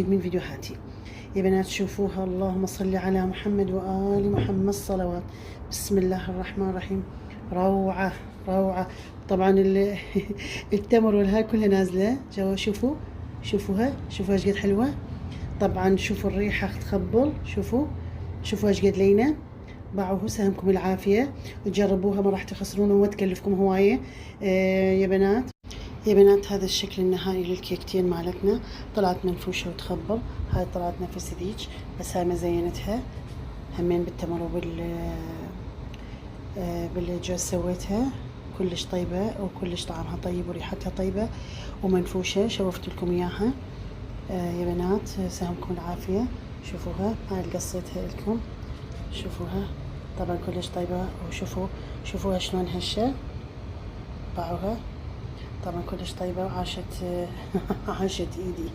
من فيديوهاتي يا بنات. شوفوها، اللهم صل على محمد وآل محمد الصلوات. بسم الله الرحمن الرحيم. روعة روعة. طبعا التمر والهاي كلها نازلة جوا. شوفوها ايش قد حلوة. طبعا شوفوا الريحة تخبل. شوفوا ايش قد لينة. باعوه سهمكم العافية، تجربوها ما راح تخسرون وما تكلفكم هواية. يا بنات هذا الشكل النهائي للكيكتين مالتنا. طلعت منفوشة وتخبل. هاي طلعت نفس ذيج، بس هاي ما زينتها همين بالتمر بالجوز سويتها كلش طيبة وكلش طعمها طيب وريحتها طيبة ومنفوشة. شوفت لكم اياها يا بنات، سهمكم العافية. شوفوها، هاي قصيتها لكم. شوفوها طبعا كلش طيبة. شوفوها شلون هشة. باعوها طبعا كلش طيبة وعاشت عاشت ايدي.